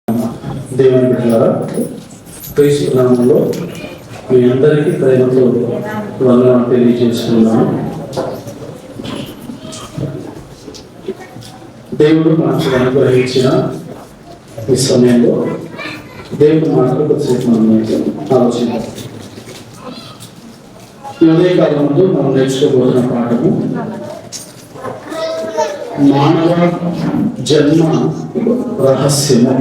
దేవుని బిడ్డలారా, క్రీస్తు నామములో మీ అందరికీ ప్రేమతో వందనాలు తెలియజేస్తున్నాను. దేవుడు మనకు అనుగ్రహించిన ఈ సమయంలో దేవుడు మాటలు కొద్దిసేపు మనం ఆలోచించాలి. ఈ ఉదయకాలం ముందు మనం నేర్చుకోబోతున్న పాఠము మానవ జన్మ రహస్యము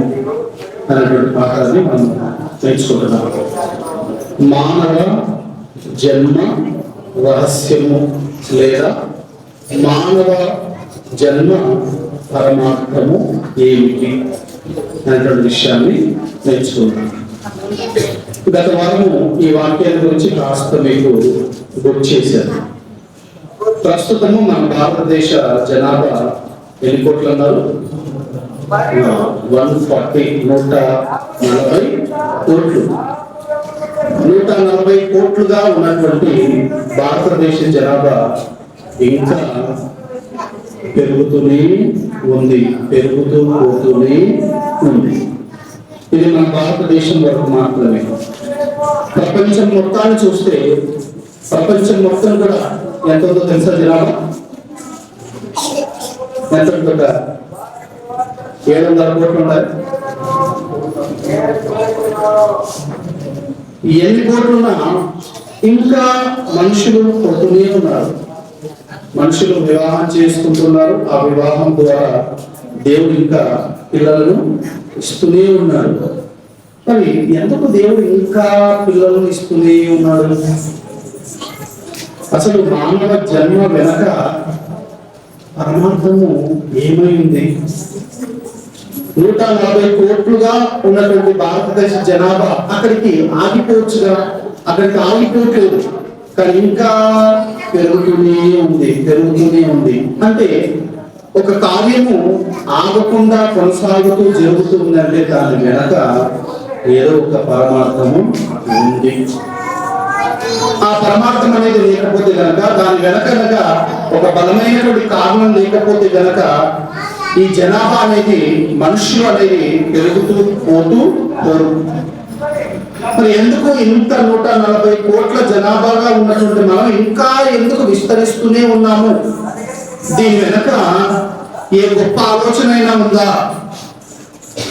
అనేటువంటి పాఠాన్ని మనం నేర్చుకుంటున్నాం. మానవ జన్మ రహస్యము లేదా మానవ జన్మ పరమార్థము ఏమిటి అనేటువంటి విషయాన్ని నేర్చుకుంటాం. గత వారము ఈ వాక్యాల గురించి కాస్త మీకు గుర్తు చేశాను. ప్రస్తుతము మన భారతదేశ జనాభా ఎన్ని కోట్లు అన్నారు? 140 కోట్లు. 140 కోట్లుగా ఉన్నటువంటి భారతదేశ జనాభా ఇంకా పెరుగుతూనే పోతూనే ఉంది. ఇది మన భారతదేశం వరకు మాత్రమే. ప్రపంచం మొత్తాన్ని చూస్తే ప్రపంచం మొత్తం కూడా ఎంత ఉందో తెలుసా? జనాభా ఎంత ఉంటుందా? 700 కోట్లు ఉన్నాయి. ఎన్ని కోట్లున్నా ఇంకా మనుషులు పుడుతూనే ఉన్నారు. మనుషులు వివాహం చేసుకుంటున్నారు. ఆ వివాహం ద్వారా దేవుడు ఇంకా పిల్లలను ఇస్తూనే ఉన్నాడు. మరి ఎందుకు దేవుడు ఇంకా పిల్లలను ఇస్తూనే ఉన్నాడు? అసలు మానవ జన్మ వెనక పరమార్థము ఏమైంది? 140 కోట్లుగా ఉన్నటువంటి భారతదేశ జనాభా అక్కడికి ఆగిపోవచ్చుగా, అక్కడికి ఆగిపోవట్లేదు, కానీ ఇంకా పెరుగుతూనే ఉంది. అంటే ఒక కార్యము ఆగకుండా కొనసాగుతూ జరుగుతుందంటే దాని వెనక ఏదో ఒక పరమార్థము ఉంది. ఆ పరమార్థం అనేది లేకపోతే గనక, దాని వెనక ఒక బలమైనటువంటి కారణం లేకపోతే గనక ఈ జనాభా అనేది, మనుషులు అనేది పెరుగుతూ పోతూ పోరు. మరి ఎందుకు ఇంత 140 కోట్ల జనాభాగా ఉన్నటువంటి మనం ఇంకా ఎందుకు విస్తరిస్తూనే ఉన్నాము? దీని వెనక ఏ గొప్ప ఆలోచన అయినా ఉందా?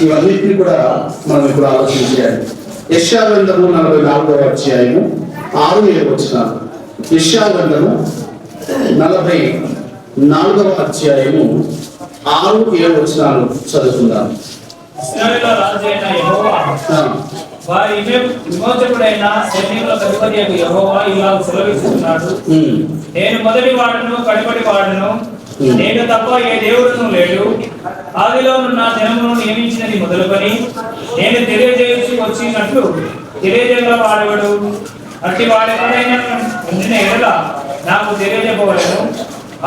ఇవన్నిటిని కూడా మనం ఇప్పుడు ఆలోచించాలి. యెషయా గ్రంథము 44వ అధ్యాయము 6-7 వచనాలు. యెషయా గ్రంథము 44వ అధ్యాయము 6-7 వచనాలు చదువుకుందాం. ఇశ్రాయేలు రాజైన యెహోవా, వారి విమోచకుడైన సైన్యముల అధిపతి యెహోవా ఇలా సెలవిస్తున్నాడు, నేను మొదటి వాడును కడపటి వాడును, నేను తప్ప ఏ దేవుడును లేడు. ఆదిలోనున్న జనమును నియమించినది మొదలుకొని నేను తెలియజేసి వచ్చినట్లు తెలియజేయగల వాడెవడు? అట్టి వాడెవడైనా ఉండిన ఎడల నాకు తెలియజేయవలెను,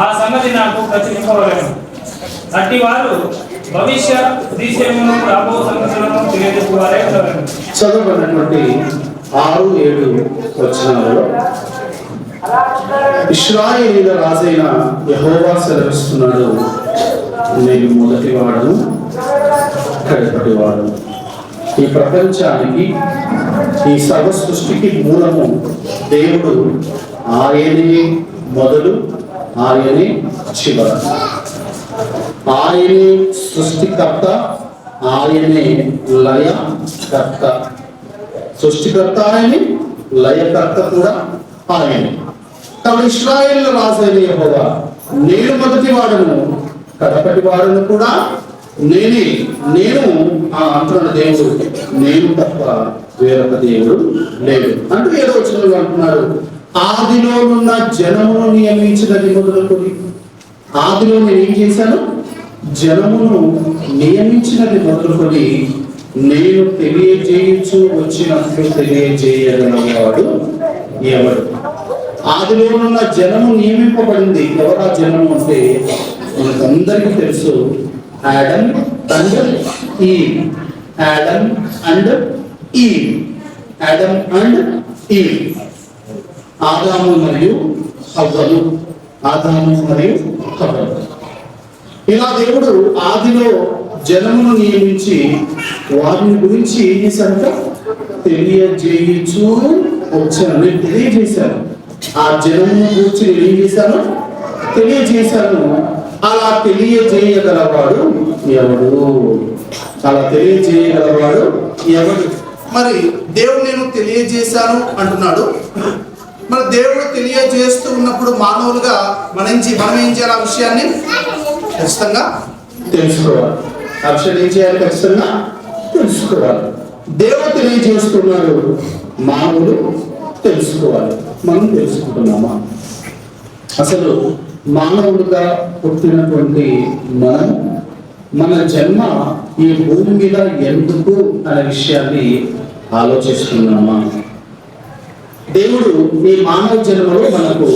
ఆ సంగతి నాకు ప్రచురింపవలెను. అట్టి వారు భవిష్య దృశ్యమును రాబో సంగతులను తెలియజేవారే ఉండవలెను. చదవబడినటువంటి 6-7 వచనాలలో ఇశ్రాయేలీయుల రాజైన యెహోవా సెలవిస్తున్నాడు, నేను మొదటి వాడను కడపటి వాడను. ఈ ప్రపంచానికి, ఈ సర్వ సృష్టికి మూలము దేవుడు. ఆయనే మొదలు, ఆయనే చివర. ఆయనే సృష్టికర్త, ఆయనే లయకర్త. సృష్టికర్త ఆయనే, లయకర్త కూడా ఆయనే. కాబట్టి ఇశ్రాయేలు రాజైన యెహోవా, నేను మొదటి వాడను కడపటి వాడను కూడా నేనే. నేను అంటున్న దేవుడు, నేను తప్ప వేరొక దేవుడు లేడు అంటూ 7వ వచనంలో అంటున్నాడు. ఆదిలోనున్న జనమును నియమించినది మొదలుకొని, ఆదిలో నేను ఏం చేశాను? జనమును నియమించినది మొదలుకొని నేను తెలియజేయచ్చు వచ్చినట్లు తెలియజేయగలవాడు ఎవడు? ఆదిలోనున్న జనము నియమింపబడింది. ఎవరా జనము అంటే మనకందరికీ తెలుసు, Adam and Eve. Adam and Eve. Adam and Eve. ఆదాము మరియు హవ్వలు. ఆదాము మరియు హవ్వలు. ఇలా దేవుడు ఆదిలో జనమును నియమించి వారిని గురించి ఏం చేశారంట? తెలియజేయచ్చు వచ్చాను. నేను తెలియజేశాను. ఆ జనమును గురించి నేను ఏం చేశాను? తెలియజేశాను. అలా తెలియజేయగలవాడు ఎవడు? అలా తెలియజేయగలవాడు ఎవడు? మరి దేవుడు నేను తెలియజేశాను అంటున్నాడు. మరి దేవుడు తెలియజేస్తూ ఉన్నప్పుడు మానవులుగా మనం ఏం చేయాలి? ఆ విషయాన్ని ఖచ్చితంగా తెలుసుకోవాలి. ఆ విషయాన్ని ఏం చేయాలి? ఖచ్చితంగా తెలుసుకోవాలి. దేవుడు తెలియజేస్తున్నాడు, మానవులు తెలుసుకోవాలి. మనం తెలుసుకుంటున్నామా? అసలు మానవులుగా పుట్టినటువంటి మన జన్మ ఈ భూమి మీద ఎందుకు అనే విషయాన్ని ఆలోచిస్తున్నామా? దేవుడు ఈ మానవ జన్మలో మనకు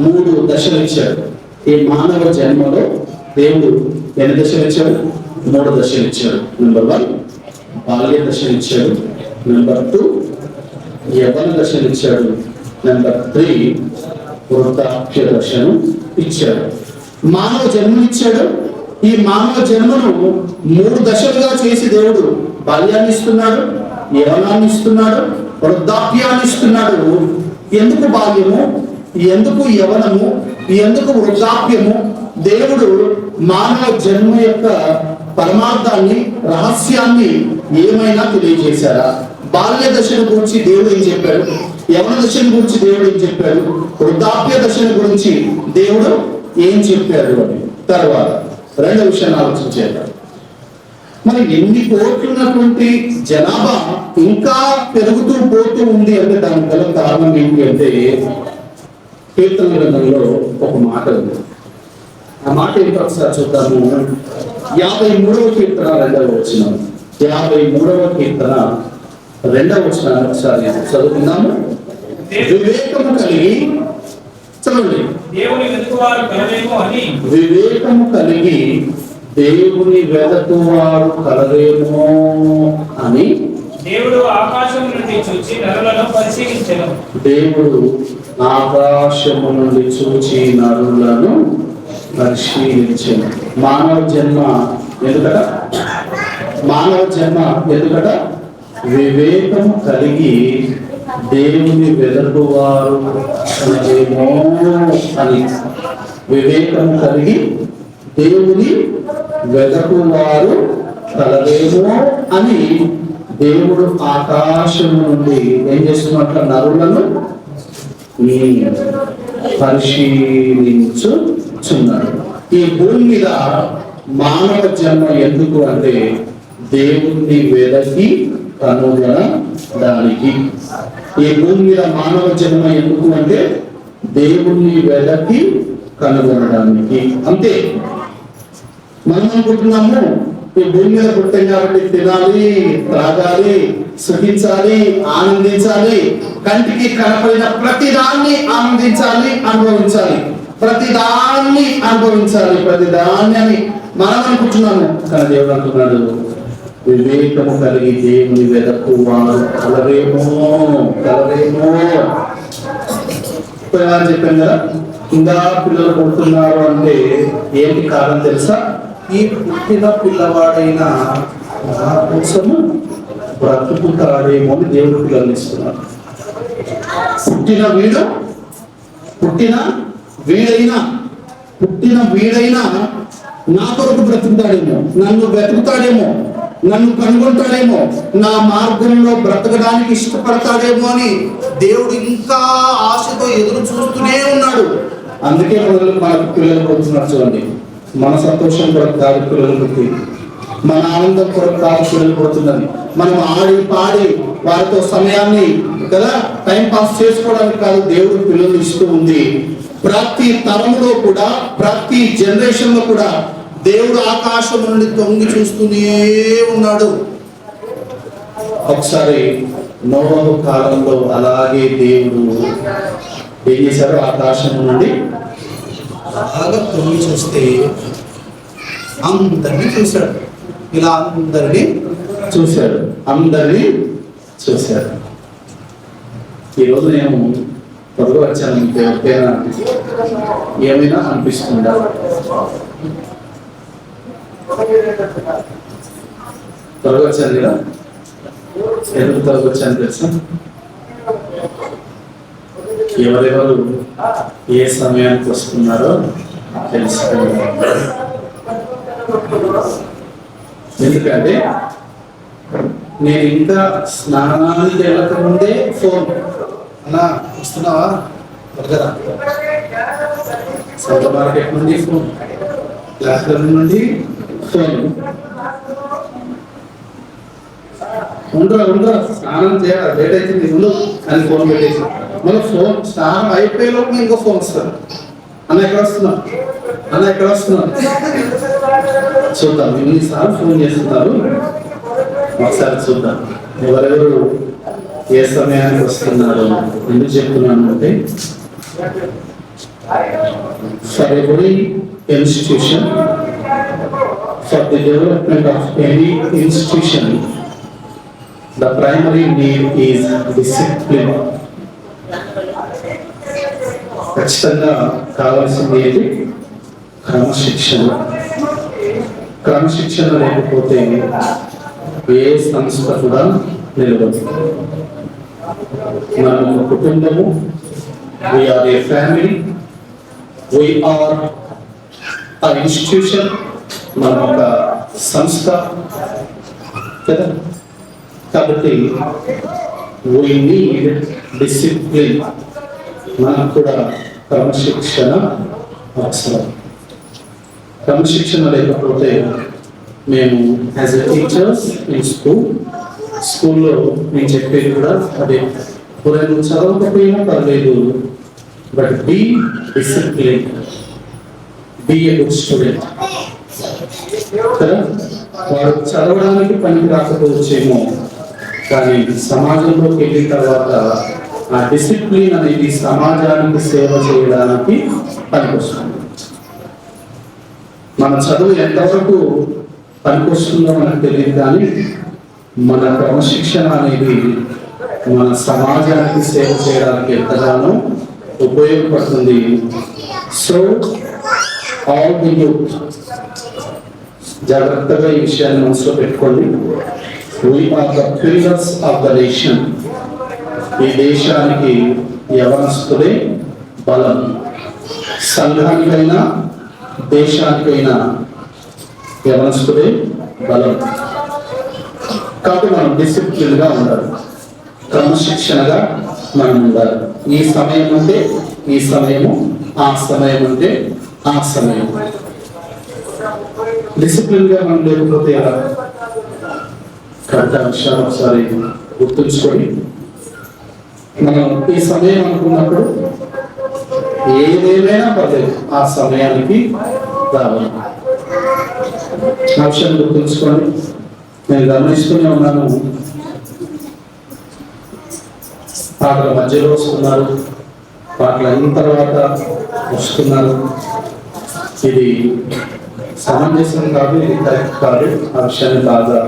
3 దశలు ఇచ్చాడు. ఈ మానవ జన్మలో దేవుడు ఎన్ని దశలు ఇచ్చాడు? 3 దశలు ఇచ్చాడు. నెంబర్ 1 బాల్య దశలు ఇచ్చాడు. నెంబర్ 2 యవ్వన దశలు ఇచ్చాడు. నెంబర్ 3 వృద్ధాప్య దశను ఇచ్చాడు. మానవ జన్మనిచ్చాడు. ఈ మానవ జన్మను 3 దశలుగా చేసి దేవుడు బాల్యాన్ని ఇస్తున్నాడు, యవ్వనాన్ని ఇస్తున్నాడు, వృద్ధాప్యాన్ని ఇస్తున్నాడు. ఎందుకు బాల్యము? ఎందుకు యవ్వనము? ఎందుకు వృద్ధాప్యము? దేవుడు మానవ జన్మ యొక్క పరమార్థాన్ని, రహస్యాన్ని ఏమైనా తెలియజేశారా? బాల్య దశను గురించి దేవుడు ఏం చెప్పాడు? యవ్వన దశను గురించి దేవుడు ఏం చెప్పాడు? వృద్ధాప్య దశను గురించి దేవుడు ఏం చెప్పాడు అని తర్వాత 2వ విషయాన్ని ఆలోచించేద్దాం. మరి ఎన్ని కోట్లున్నటువంటి జనాభా ఇంకా పెరుగుతూ పోతూ ఉంది అంటే దానికి గల కారణం ఏంటి అంటే కీర్తన గ్రంథంలో ఒక మాట ఉంది. ఆ మాట ఏంటో ఒకసారి చూద్దాము. 53వ కీర్తన 2వ వచనం. 53వ కీర్తన 2వ వచనాన్ని ఒకసారి చదువుకుందాము. వివేకము కలిగి చదవండి. దేవుని వెతుకువారు కలరేమో అని. వివేకము కలిగి దేవుని వెతుకువారు కలరేమో అని దేవుడు ఆకాశం నుండి చూచి నరులను పరిశీలించెను. దేవుడు ఆకాశము నుండి చూచి నరులను పరిశీలించెను. మానవ జన్మ ఎందుకట? మానవ జన్మ ఎందుకట? వివేకము కలిగి దేవుని వెతుకువారు కలరేమో అని. వివేకము కలిగి దేవుని వెతుకువారు కలరేమో అని దేవుడు ఆకాశము నుండి ఏం చేస్తున్నట్ల? నరులను పరిశీలించుచున్నాడు. ఈ భూమి మీద మానవ జన్మ ఎందుకు అంటే దేవుణ్ణి వెదకి కనుగొనడానికి. ఈ భూమి మీద మానవ జన్మ ఎందుకు అంటే దేవుణ్ణి వెదకి కనుగొనడానికి. అంతే. మనం అనుకుంటున్నాము ఈ భూమి మీద పుట్టాం కాబట్టి తినాలి, త్రాగాలి, సుఖించాలి, ఆనందించాలి, కంటికి కనపడిన ప్రతిదాన్ని ఆనందించాలి, అనుభవించాలి, ప్రతిదాన్ని అనుభవించాలి, ప్రతిదాన్ని అని మనం అనుకుంటున్నాము. కానీ దేవుడు అంటున్నాడు, వివేకము కలిగి దేవుని వెదకువారు కలరేమో కలరేమో. చెప్పాను కదా, ఇంకా పిల్లలు పుడుతున్నారు అంటే ఏంటి కారణం తెలుసా? ఈ పుట్టిన పిల్లవాడైనా నా కోసము బ్రతుకుతాడేమో అని దేవుడు పిల్లలు ఇస్తున్నారు. పుట్టిన వీడైనా నా కొరకు బ్రతుకుతాడేమో, నన్ను బ్రతుకుతాడేమో, నన్ను కనుగొంటాడేమో, నా మార్గంలో బ్రతకడానికి ఇష్టపడతాడేమో అని దేవుడు ఇంకా ఆశతో ఎదురు చూస్తూనే ఉన్నాడు. అందుకే మనకు పిల్లలు పుడుతున్నారు. చూడండి, మన సంతోషం కొరకు కాదు పిల్లలు పుట్టి, మన ఆనందం కొరకు కాదు పిల్లలు పుడుతున్నది. మనం ఆడి పాడి వారితో సమయాన్ని కదా టైం పాస్ చేసుకోవడానికి కాదు దేవుడు పిల్లలు ఇస్తూ ఉంది. ప్రతి తరంలో కూడా, ప్రతి జనరేషన్ లో కూడా దేవుడు ఆకాశం నుండి తొంగి చూస్తూనే ఉన్నాడు. ఒకసారి నోవహు కాలంలో అలాగే దేవుడు ఏం చేశారు? ఆకాశం నుండి అలాగా తొంగి చూస్తే అందరినీ చూశాడు. ఇలా అందరినీ చూశాడు. ఈరోజు నేను త్వరగా వచ్చాను. మీకు ఎవరికైనా ఏమైనా అనిపిస్తుందా? త్వరగా వచ్చాను కదా, ఎందుకు త్వరగా వచ్చాను తెలుసా? ఎవరెవరు ఏ సమయానికి వస్తున్నారో తెలుసుకోవాలి. ఎందుకంటే నేను ఇంకా స్నానానికి వెళ్ళకముందే ఫోన్, అన్నా వస్తున్నావా త్వరగా, సౌత మార్కెట్ నుండి ఫోన్, క్లాస్ నుండి ఫోన్, ఉండరా స్నానం చేయాలి లేట్ అవుతుంది ఉండు అని ఫోన్ పెట్టేసి మళ్ళీ ఫోన్ స్నానం అయిపోయే లోపు ఇంకో ఫోన్ వస్తారు. అన్న ఎక్కడ వస్తున్నావు, అన్న ఎక్కడ వస్తున్నావు, చూద్దాం ఎన్నిసార్లు ఫోన్ చేస్తున్నారు ఒకసారి చూద్దాం. ఎవరెవరు ఏ సమయానికి వస్తున్నారు ఎందుకు చెప్తున్నాను అంటే, for every institution, for the development of any institution, the primary need is discipline. ఖచ్చితంగా కావాల్సింది ఏంటి? క్రమశిక్షణ. క్రమశిక్షణ లేకపోతే ఏ సంస్థ కూడా నిలవదు. మన కుటుంబము, we are a family, we are an institution, మన ఒక సంస్థ కదా. కాబట్టి we need discipline. మనకు కూడా క్రమశిక్షణ అవసరం. క్రమశిక్షణ లేకపోతే మేము యాజ్ ఎ టీచర్స్ ఇన్ స్కూల్లో నేను చెప్పేది కూడా అదే, నువ్వు చదవకపోయినా పర్లేదు, but be discipline, be a good student కదా. వాడు చదవడానికి పనికి రాకపోవచ్చేమో, కానీ సమాజంలోకి వెళ్ళిన తర్వాత ఆ డిసిప్లిన్ అనేది సమాజానికి సేవ చేయడానికి పనికొస్తుంది. మన చదువు ఎంతవరకు పనికొస్తుందో మనకు తెలియదు, కానీ మన క్రమశిక్షణ అనేది మన సమాజానికి సేవ చేయడానికి ఎంతగానో ఉపయోగపడుతుంది. సో ఆల్ ది యూత్ జాగ్రత్తగా ఈ విషయాన్ని మనసులో పెట్టుకోండి. We are the pillars of the nation. ఈ దేశానికి యవనస్తులే బలం. సంఘానికైనా దేశానికైనా యవనస్తులే బలం. కాబట్టి మనం డిసిప్లిన్ గా ఉండాలి, క్రమశిక్షణగా మనం ఉండాలి. ఈ సమయం ఉంటే ఈ సమయము, ఆ సమయం ఉంటే ఆ సమయం. డిసిప్లిన్ గా మనం లేకపోతే ఎలా? కరెక్ట్ విషయాలు ఒకసారి గుర్తుంచుకొని మనం ఈ సమయం అనుకున్నప్పుడు ఏదేమైనా పర్లేదు ఆ సమయానికి రావాలి. ఆ విషయాన్ని గుర్తుంచుకొని నేను గమనిస్తూనే ఉన్నాను. పాటల మధ్యలో వస్తున్నారు, పాటలు అయిన తర్వాత వస్తున్నారు. ఇది సమంజసం కాదు, ఇది కరెక్ట్ కాదు. ఆ విషయాన్ని బాగా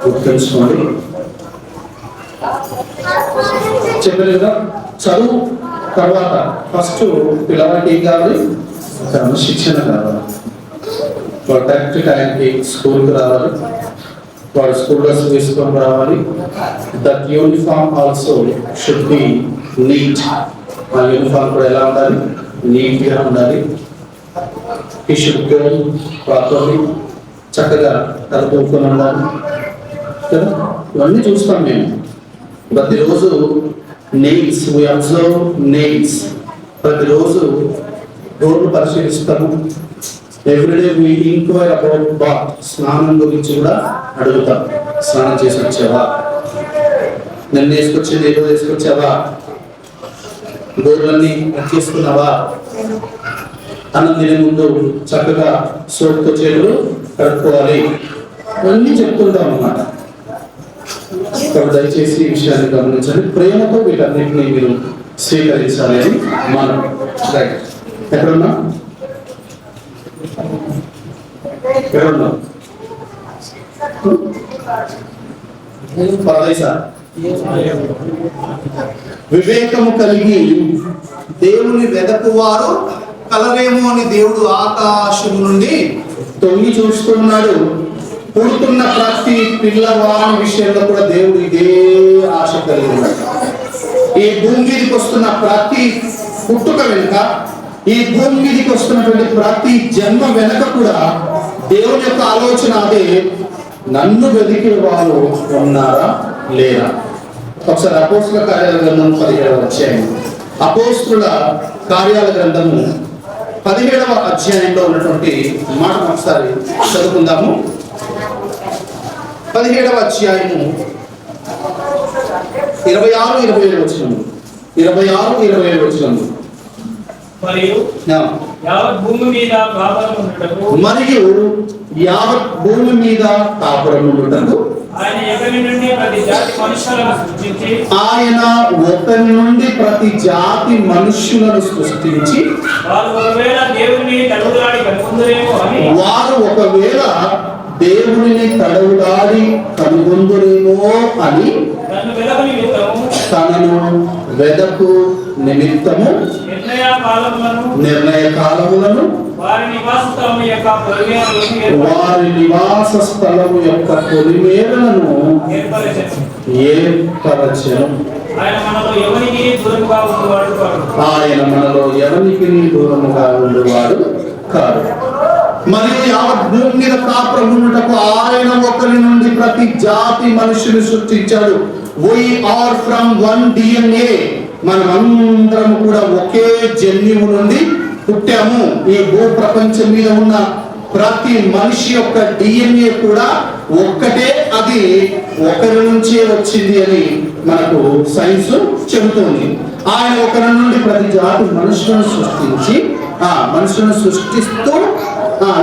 గుర్తుంచుకోండి. చెప్పారు కదా, చదువు తర్వాత ఫస్ట్ పిల్లవాడికి ఏం కావాలి? క్రమశిక్షణ కావాలి. వాడు కరెక్ట్ టైంకి స్కూల్కి రావాలి, వాడు స్కూల్ డ్రెస్ వేసుకొని రావాలి. That uniform also should be neat. ఆ యూనిఫామ్ కూడా ఎలా ఉండాలి? నీట్గా ఉండాలి. He should go properly, చక్కగా తలపూకొని ఉండాలి కదా. ఇవన్నీ చూస్తాం మేము ప్రతిరోజు. Nails, we observe nails. ప్రతిరోజు రోడ్లు పరిశీలిస్తాము. Everyday we inquire about bath. స్నానం గురించి కూడా అడుగుతాం. స్నానం చేసి వచ్చావా? నిన్న వేసుకొచ్చింది ఏదో వేసుకొచ్చావా? గోర్లన్నీ చేసుకున్నావా? అన్నం తినే ముందు చక్కగా సోపుతో చేతులు కడుక్కోవాలి. ఇవన్నీ చెప్తుంటాం అన్నమాట. దయచేసి ఈ విషయాన్ని గమనించండి. ప్రేమతో వీటన్నిటిని మీరు స్వీకరించాలి అని మనం. రైట్, ఎక్కడున్నా ఎక్కడున్నా పరదేశా. వివేకము కలిగి దేవుని వెదకువారు కలరేమో అని దేవుడు ఆకాశం నుండి తొంగి చూస్తున్నాడు. పుడుతున్న ప్రతి పిల్లవాడి విషయంలో కూడా దేవుడు ఇదే ఆశ కలిగి ఉన్నాడు. ఈ భూమి మీదకి వస్తున్న ప్రతి పుట్టుక వెనుక, ఈ భూమి మీదకి వస్తున్నటువంటి ప్రతి జన్మ వెనుక కూడా దేవుని యొక్క ఆలోచన అదే, నన్ను వెతికే వారు ఉన్నారా లేరా. ఒకసారి అపోస్తుల కార్యాల గ్రంథం 17వ అధ్యాయం, అపోస్తుల కార్యాల గ్రంథము 17వ అధ్యాయంలో ఉన్నటువంటి మాట ఒకసారి చదువుకుందాము. 17వ అధ్యాయము 26-27 వచనము. 26-27 వచనము. మరియు యావత్ భూమి మీద కాపురం ఉండుటకు ఆయన ఒకరి నుండి ప్రతి జాతి మనుష్యులను సృష్టించి వారు ఒకవేళ దేవునిని తడవులాడి కనుగొందురేమో అని తనను వెదకు నిమిత్తము నిర్ణయ కాలములను వారి నివాస స్థలము యొక్క పొలిమేరలను ఏర్పరచెను. ఆయన మనలో ఎవరికి దూరముగా ఉండేవాడు కాదు. మరియు యావత్ భూమి మీద కాపురం ఉండుటకు ఆయన ఒకరి నుండి ప్రతి జాతి మనుషులు సృష్టించాడు. We are from one DNA. మనమందరం కూడా ఒకే జన్యువు నుండి పుట్టాము. ఈ భూ ప్రపంచం మీద ఉన్న ప్రతి మనిషి యొక్క DNA కూడా ఒక్కటే, అది ఒకరి నుంచే వచ్చింది అని మనకు సైన్స్ చెబుతుంది. ఆయన ఒకరి నుండి ప్రతి జాతి మనుషులను సృష్టించి మనుషులను సృష్టిస్తూ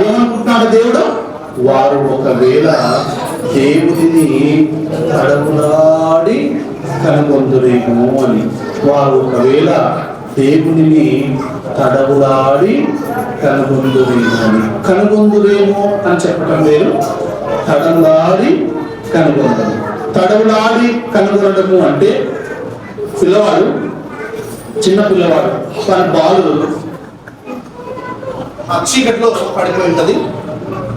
ఏమనుకుంటున్నాడు దేవుడు, వారు ఒకవేళ దేవుడిని తడవులాడి కనుగొందురేమో అని. వారు ఒకవేళ దేవుడిని తడవులాడి కనుగొందురేమో అని. కనుగొందురేమో అని చెప్పడం వేరు, తడవులాడి కనుగొనడం. తడవులాడి కనుగొనడము అంటే పిల్లవాడు, చిన్న పిల్లవాడు తన బాలు చీకట్లో పడిపోయి ఉంటుంది.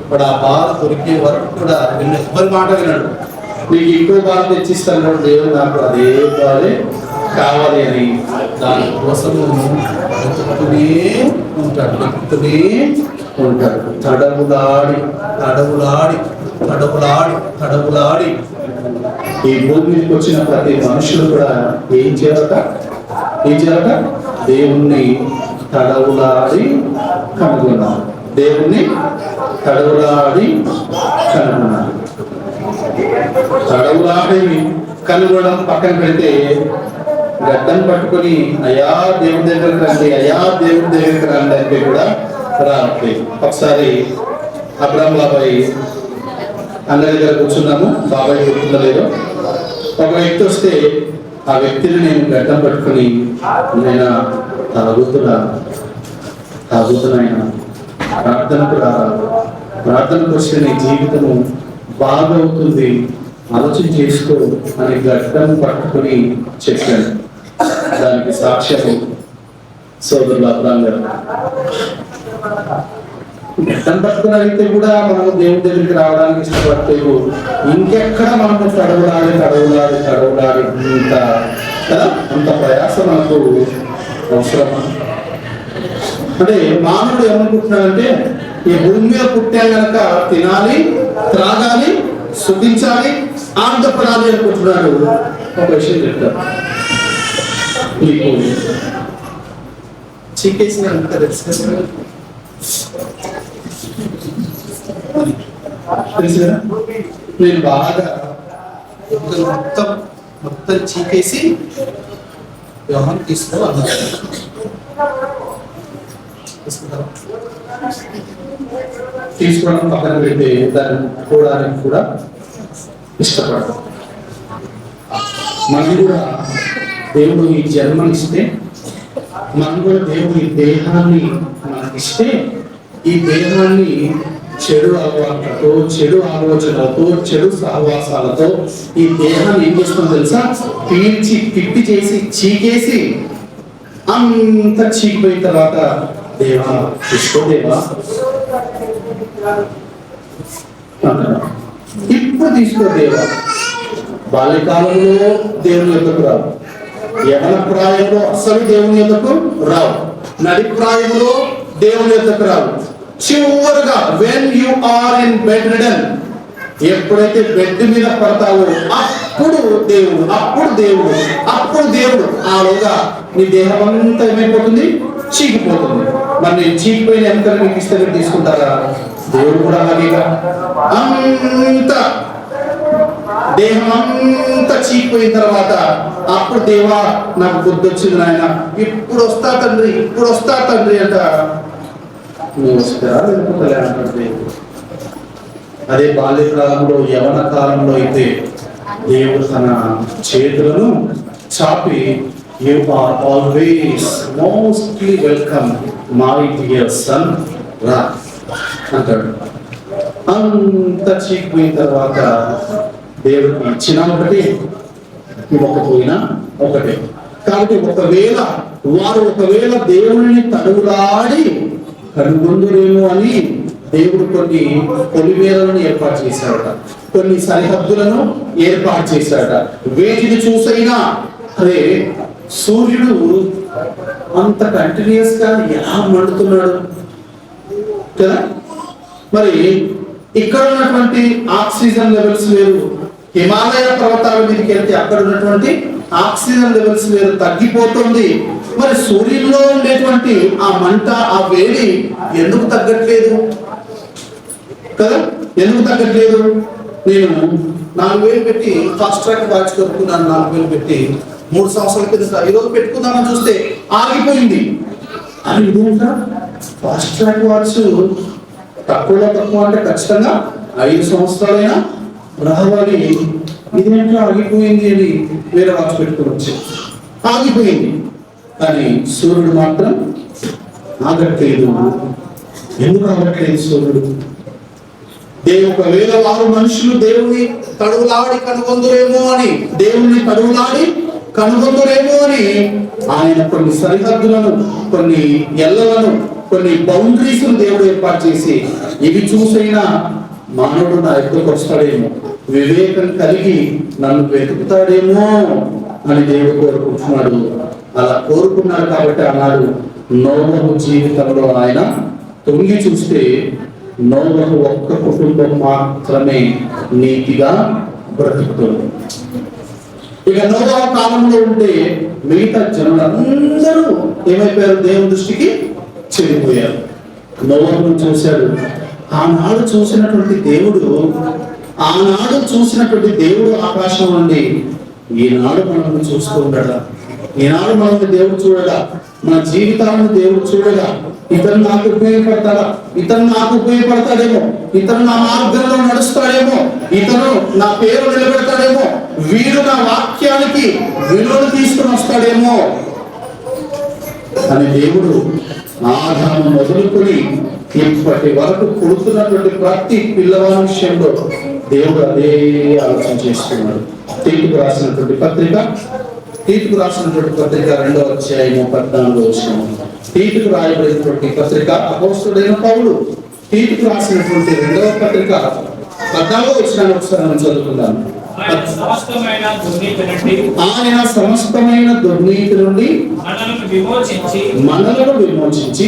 వాడు ఆ బాధ దొరికే వరకు కూడా ఎవరి మాట వినడు. నీకు ఇంకో బాధ తెచ్చిస్తాను దేవుడు, నాకు అదే బాధే కావాలి అని దానికోసము వెతుకుతూనే ఉంటాడు. తడవులాడి తడవులాడి తడవులాడి తడవులాడి ఈ భూమి మీదకి వచ్చిన ప్రతి మనుషులు కూడా ఏం చేయాలట దేవుణ్ణి తడవులాడి కనుగొన్నారు. దేవుణ్ణి తడవులాడి కనుగొన్నారు. తడవులాడి కనుగొనడం పక్కన పెడితే, గడ్డం పట్టుకొని అయ్యా దేవుడి దగ్గరికి రండి, అయ్యా దేవుడి దగ్గరికి రండి అంటే కూడా రావట్లేదు. ఒకసారి అబ్రాహం బాబాయ్ అన్న దగ్గర కూర్చున్నాము. బాబాయ్ గుర్తుందో లేదో, ఒక వ్యక్తి వస్తే ఆ వ్యక్తిని నేను గడ్డం పట్టుకొని, నేను తాగుతున్నాయన ప్రార్థనకు వస్తే నీ జీవితము బాగవుతుంది, ఆలోచన చేసుకో అని గడ్డం పట్టుకుని చెప్పాను. దానికి సాక్ష్యము సోదరులు అబ్రాహం గారు. గడ్డం పట్టుకున్న వ్యక్తి కూడా మనము దేవుడి దగ్గరికి రావడానికి ఇష్టపడలేదు. ఇంకెక్కడ మనము తడవులాడి ఇంకా కదా, అంత ప్రయాసం మనకు అవసరమా? అంటే మానవుడు ఏమనుకుంటున్నాడంటే, ఈ భూమి మీద పుట్టా గనక తినాలి, త్రాగాలి, సుఖించాలి, ఆనందపడాలి అనుకుంటున్నాడు. ఒక విషయం చెప్తాను మీకు, చీకేసిన తెలుసు, నేను బాగా మొత్తం చీకేసి వ్యవహారం తీసుకోవడం పక్కన పెట్టి దాన్ని ముట్టుకోవడానికి కూడా ఇష్టపడతాం. మనం కూడా దేవుడు ఈ జన్మనిస్తే, మనం కూడా దేవుడు ఈ దేహాన్ని మనకిస్తే, ఈ దేహాన్ని చెడు అలవాట్లతో, చెడు ఆలోచనలతో, చెడు సహవాసాలతో ఈ దేహాన్ని ఏం చేస్తుందో తెలుసా, పీల్చి పిప్పి చేసి చీకేసి అంత చీకిపోయిన తర్వాత, దేవా తీసుకోదేవా అంటారు. ఇప్పుడు తీసుకో దేవా. బాల్యకాలంలో దేవుని యొద్దకు రావు, యవన ప్రాయంలో అసలు దేవుని యొద్దకు రావు, నడి ప్రాయంలో దేవుని యొద్దకు రావు, చివరగా when you are in bedridden, ఎప్పుడైతే బెడ్ మీద పడతావో అప్పుడు దేవుడు ఆలోగా నీ దేహం అంతా ఏమైపోతుంది, చీకిపోతుంది. మరి నేను చీకిపోయిన ఎంత మీకు ఇస్తే మీరు తీసుకుంటారా? దేవుడు కూడా అలాగేగా, అంత దేహం అంతా చీకిపోయిన తర్వాత అప్పుడు దేవా నాకు బుద్ధి వచ్చింది నాయన, ఇప్పుడు వస్తా తండ్రి అంట. నువ్వు వస్తారా వెళ్ళిపోతలే అంటాడు దేవుడు. అదే బాల్యకాలంలో యవన కాలంలో అయితే దేవుడు తన చేతులను చాపి you are always mostly welcome my dear son రా అంటాడు. అంత చీకిపోయిన తర్వాత దేవుడికి ఇచ్చిన ఒకటి, ఇవ్వకపోయినా ఒకటే. కాబట్టి ఒకవేళ దేవుని తడువులాడి కనుగొందురేమో అని దేవుడు కొన్ని పొలిమేరలను ఏర్పాటు చేశాడట, కొన్ని సరిహద్దులను ఏర్పాటు చేశాడట. వేటిని చూసైనా అరే సూర్యుడు అంత కంటిన్యూస్ గా ఎలా మండుతున్నాడు కదా. మరి ఇక్కడ ఉన్నటువంటి ఆక్సిజన్ లెవెల్స్ వేరు, హిమాలయ పర్వతాల మీదకి వెళ్తే అక్కడ ఉన్నటువంటి ఆక్సిజన్ లెవెల్స్ వేరు, తగ్గిపోతుంది. మరి సూర్యుల్లో ఉండేటువంటి ఆ మంట, ఆ వేడి ఎందుకు తగ్గట్లేదు కదా? ఎందుకు తగ్గట్లేదు? నేను 4,000 పెట్టి ఫాస్ట్ ట్రాక్ వాచ్ కొనుక్కున్నాను. 4,000 పెట్టి 3 సంవత్సరాల కింద ఈరోజు పెట్టుకుందామని చూస్తే ఆగిపోయింది. అని ఇదేంటా ఫాస్ట్ ట్రాక్ వాచ్ తక్కువ అంటే ఖచ్చితంగా 5 సంవత్సరాలైనా రావాలి, ఇదేంటో ఆగిపోయింది అని వేరే వాచ్ పెట్టుకోవచ్చు. ఆగిపోయింది. కానీ సూర్యుడు మాత్రం ఆగట్లేదు. ఎందుకు ఆగట్లేదు సూర్యుడు? ఒకవేళ వారు మనుషులు దేవుని తడువులాడి కనుగొందురేమో అని ఆయన కొన్ని సరిహద్దులను, కొన్ని ఎల్లలను, కొన్ని బౌండరీస్ దేవుడు ఏర్పాటు చేసి ఇవి చూసైనా మానవుడు నా ఎక్కడికి వస్తాడేమో, వివేకం కలిగి నన్ను వెతుకుతాడేమో అని దేవుడు కోరుకుంటున్నాడు. అలా కోరుకున్నాడు కాబట్టి ఆనాడు నోవహు జీవితంలో ఆయన తొంగి చూస్తే నోవహు ఒక్క కుటుంబం మాత్రమే నీతిగా బ్రతుకుతుంది. ఇక నోవహు కాలంలో ఉంటే మిగతా జనులందరూ ఏమైపోయారు? దేవుని దృష్టికి చెడిపోయారు. నోవహును చూశాడు. ఆనాడు చూసినటువంటి దేవుడు ఆకాశం నుండి ఈనాడు మనల్ని చూస్తూ ఉండడా? ఈనాడు మనల్ని దేవుడు చూడగా, మన జీవితాలను దేవుడు చూడగా, ఇతను నాకు ఉపయోగపడతాడేమో, ఇతను నా మార్గంలో నడుస్తాడేమో, ఇతను నా పేరు నిలబెడతాడేమో, వీడు నా వాక్యానికి విలువను తీసుకుని వస్తాడేమో అని దేవుడు ఆదాము మొదలుకొని ఇప్పటి వరకు పుడుతున్నటువంటి ప్రతి పిల్లవాడి విషయంలో దేవుడు అదే ఆలోచన చేస్తున్నాడు. తీతుకు రాసినటువంటి పత్రిక 2వ అధ్యాయము 14వ వచనం. తీతుకు రాయబడినటువంటి పత్రిక అపోస్తలుడైన పౌలు తీతుకు రాసినటువంటి 2వ పత్రిక 14వ వచనాన్ని ఒకసారి మనం చదువుకుందాం. ఆయన సమస్తమైన దుర్నీతి నుండి మనలను విమోచించి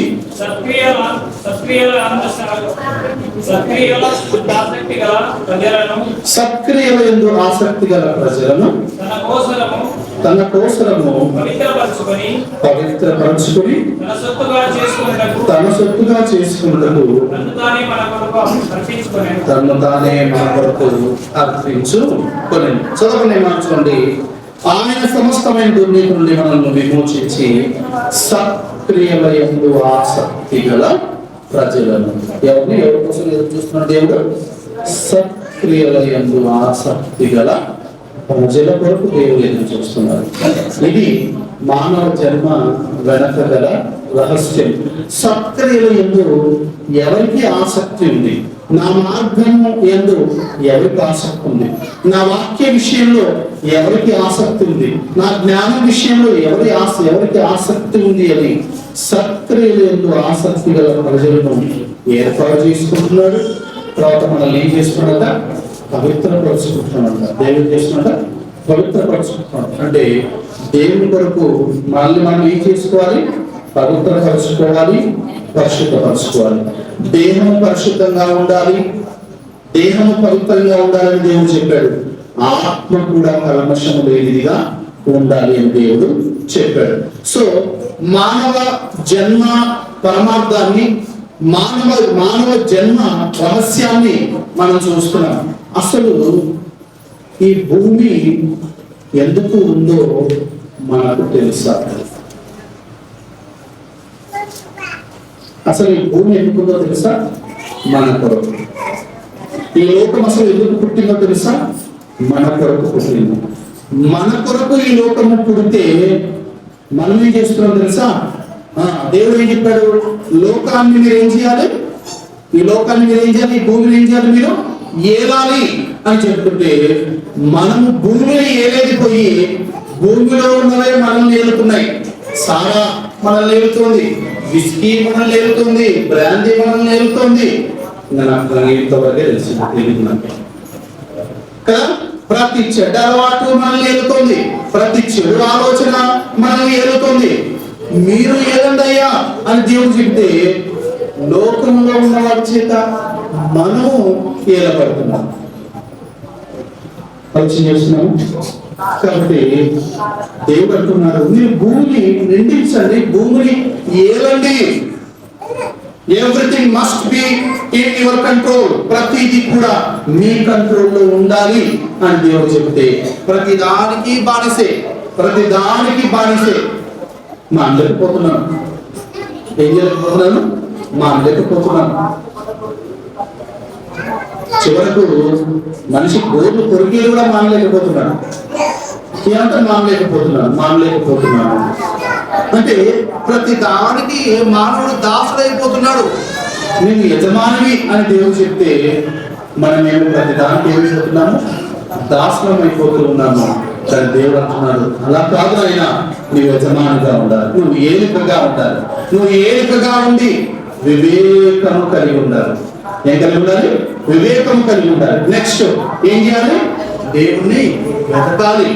సత్క్రియల యందు ఆసక్తి గల ప్రజలను తన కోసరము పవిత్రపరచుకొని తన సొత్తుగా చేసుకున్నట్టు తను తానే మన కొరకు అర్పించుకొని. చదవని మార్చుకోండి. ఆయన సమస్తమైన దుర్నీతి నుండి మనల్ని విమోచించి సత్క్రియల యందు ఆసక్తి గల ప్రజలను, ఎవరి కోసం ఎదురు చూస్తున్నాడు దేవుడు? సత్క్రియల యందు ఆసక్తి గల ప్రజల కొరకు దేవుడు ఎదురు చూస్తున్నారు. ఇది మానవ జన్మ వెనక గల రహస్యం. సత్క్రియల యందు ఎవరికి ఆసక్తి ఉంది? నా మార్గం యందు ఎవరికి ఆసక్తి ఉంది? నా వాక్య విషయంలో ఎవరికి ఆసక్తి ఉంది? నా జ్ఞానం విషయంలో ఎవరికి ఆసక్తి ఉంది అని సత్క్రియల యందు ఆసక్తి గల ప్రజలను ఏర్పాటు చేసుకుంటున్నాడు. తర్వాత మనల్ని ఏం చేసుకున్నాక పవిత్రపరుచుకుంటున్నాడు. దేవుడు చేసుకున్నాక పవిత్రపరుచుకుంటున్నాడు. అంటే దేవుని కొరకు మనల్ని మనం ఏం చేసుకోవాలి? పవిత్రపరచుకోవాలి, పరిశుద్ధపరచుకోవాలి. దేహము పరిశుద్ధంగా ఉండాలి, దేహము పవిత్రంగా ఉండాలని దేవుడు చెప్పాడు. ఆత్మ కూడా కల్మషము లేనిదిగా ఉండాలి అని దేవుడు చెప్పాడు. సో మానవ జన్మ పరమార్థాన్ని, మానవ జన్మ రహస్యాన్ని మనం చూస్తున్నాం. అసలు ఈ భూమి ఎందుకు ఉందో మనకు తెలుసా? అసలు ఈ భూమి ఎందుకు ఉందో తెలుసా? మన కొరకు. ఈ లోకం అసలు ఎందుకు పుట్టిందో తెలుసా? మన కొరకు పుట్టింది. మన కొరకు ఈ లోకము పుడితే మనం ఏం చేస్తున్నాం తెలుసా? దేవుడు ఏం చెప్పాడు? లోకాన్ని మీరు ఏం చేయాలి? ఈ లోకాన్ని మీరు ఏం చేయాలి? ఈ భూమిని ఏం చేయాలి? మీరు ఏలాలి అని చెప్తుంటే మనము భూమిని ఏలేది పోయి భూమిలో ఉన్నవే మనల్ని ఏలుతున్నాయి. సారా మనల్ని ఏలుతుంది, విస్కీ మనల్ని ఏలుతుంది, బ్రాందీ మనల్ని ఏలుతుంది. ఇంకా నాకు ఇంతవరకే తెలిసింది, తెలియదు నాకు కదా. ప్రతి చెడ్డ అలవాటు మనల్ని ఏలుతుంది, ప్రతి చెడు ఆలోచన మనల్ని ఏలుతుంది. మీరు ఏలండి అయ్యా అని దేవుడు చెప్తే లోకంలో ఉన్న వారి చేత మనము ఏలబడుతున్నాం. పరిచయం చేస్తున్నాము. కాబట్టి దేవుడు అంటున్నాడు, మీరు భూమిని నిందించండి, భూమిని ఏలండి. Everything must be in your control. ప్రతిదీ కూడా మీ కంట్రోల్లో ఉండాలి అని దేవుడు చెప్తే ప్రతిదానికి బానిసే, ప్రతిదానికి బానిసే. మానలేకపోతున్నాను. ఏం చేయలేకపోతున్నాను? మానలేకపోతున్నాను. చివరకు మనిషి గోర్లు కొరికేది కూడా మానలేకపోతున్నాడు. ఏమంటే మానలేకపోతున్నాను అంటే ప్రతి దానికి మానవుడు దాసుడైపోతున్నాడు. నేను యజమానివి అని దేవుడు చెప్తే మనమేమో ప్రతి దానికి ఏమైపోతున్నాము? దాసులం అయిపోతూ ఉన్నాము. కానీ దేవుడు అంటున్నాడు, అలా కాదు అయినా నువ్వు యజమానిగా ఉండాలి, నువ్వు ఏలికగా ఉండాలి. నువ్వు ఏలికగా ఉండి వివేకము కలిగి ఉండాలి. ఏం కలిగి ఉండాలి? వివేకము కలిగి ఉండాలి. నెక్స్ట్ ఏం చేయాలి? దేవుణ్ణి వెతకాలి.